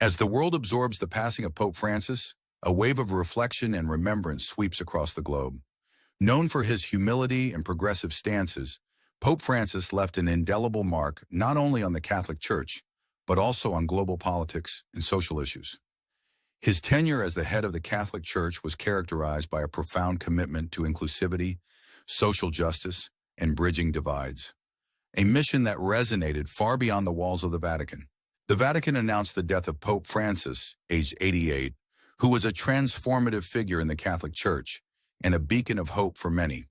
As the world absorbs the passing of Pope Francis, a wave of reflection and remembrance sweeps across the globe. Known for his humility and progressive stances, Pope Francis left an indelible mark not only on the Catholic Church, but also on global politics and social issues. His tenure as the head of the Catholic Church was characterized by a profound commitment to inclusivity, social justice, and bridging divides, a mission that resonated far beyond the walls of the Vatican. The Vatican announced the death of Pope Francis, aged 88, who was a transformative figure in the Catholic Church and a beacon of hope for many.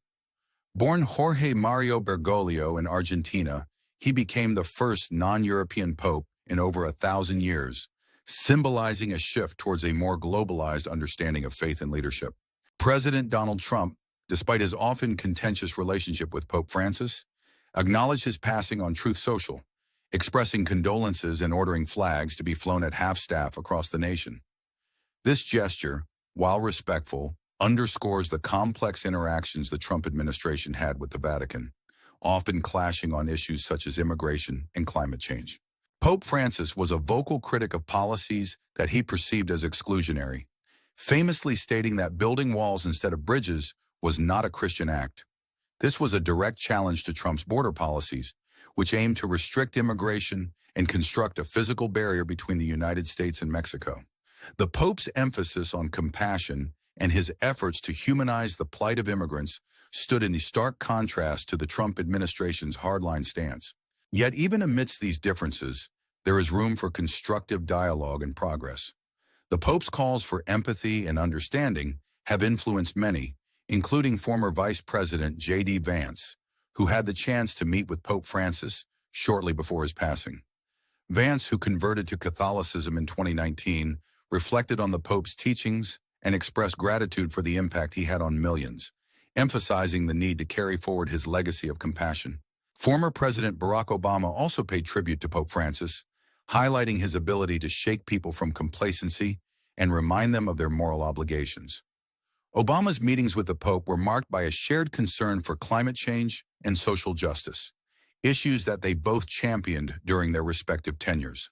Born Jorge Mario Bergoglio in Argentina, he became the first non-European pope in over 1,000 years, symbolizing a shift towards a more globalized understanding of faith and leadership. President Donald Trump, despite his often contentious relationship with Pope Francis, acknowledged his passing on Truth Social, expressing condolences and ordering flags to be flown at half-staff across the nation. This gesture, while respectful, underscores the complex interactions the Trump administration had with the Vatican, often clashing on issues such as immigration and climate change. Pope Francis was a vocal critic of policies that he perceived as exclusionary, famously stating that building walls instead of bridges was not a Christian act. This was a direct challenge to Trump's border policies, which aimed to restrict immigration and construct a physical barrier between the United States and Mexico. The Pope's emphasis on compassion and his efforts to humanize the plight of immigrants stood in stark contrast to the Trump administration's hardline stance. Yet even amidst these differences, there is room for constructive dialogue and progress. The Pope's calls for empathy and understanding have influenced many, including former Vice President J.D. Vance, who had the chance to meet with Pope Francis shortly before his passing. Vance, who converted to Catholicism in 2019, reflected on the Pope's teachings and expressed gratitude for the impact he had on millions, emphasizing the need to carry forward his legacy of compassion. Former President Barack Obama also paid tribute to Pope Francis, highlighting his ability to shake people from complacency and remind them of their moral obligations. Obama's meetings with the Pope were marked by a shared concern for climate change and social justice, issues that they both championed during their respective tenures.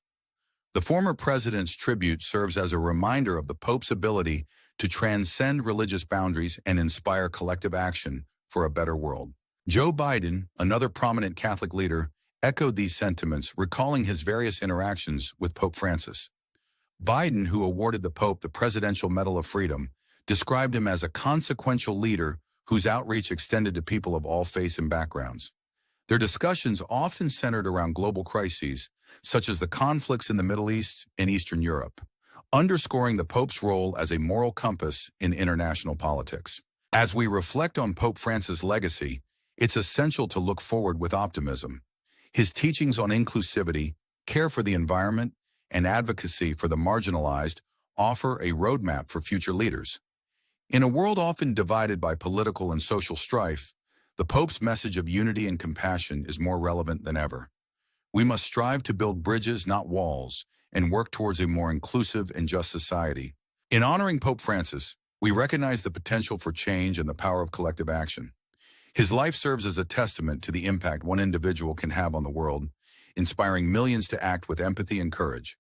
The former president's tribute serves as a reminder of the Pope's ability to transcend religious boundaries and inspire collective action for a better world. Joe Biden, another prominent Catholic leader, echoed these sentiments, recalling his various interactions with Pope Francis. Biden, who awarded the Pope the Presidential Medal of Freedom, described him as a consequential leader whose outreach extended to people of all faiths and backgrounds. Their discussions often centered around global crises, such as the conflicts in the Middle East and Eastern Europe, underscoring the Pope's role as a moral compass in international politics. As we reflect on Pope Francis' legacy, it's essential to look forward with optimism. His teachings on inclusivity, care for the environment, and advocacy for the marginalized offer a roadmap for future leaders. In a world often divided by political and social strife, the Pope's message of unity and compassion is more relevant than ever. We must strive to build bridges, not walls, and work towards a more inclusive and just society. In honoring Pope Francis, we recognize the potential for change and the power of collective action. His life serves as a testament to the impact one individual can have on the world, inspiring millions to act with empathy and courage.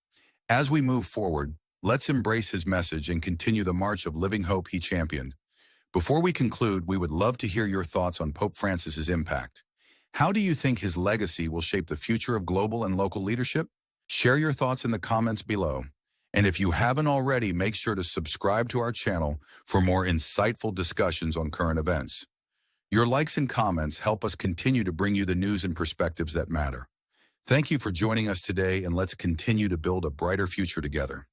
As we move forward, let's embrace his message and continue the march of living hope he championed. Before we conclude, we would love to hear your thoughts on Pope Francis's impact. How do you think his legacy will shape the future of global and local leadership? Share your thoughts in the comments below. And if you haven't already, make sure to subscribe to our channel for more insightful discussions on current events. Your likes and comments help us continue to bring you the news and perspectives that matter. Thank you for joining us today, and let's continue to build a brighter future together.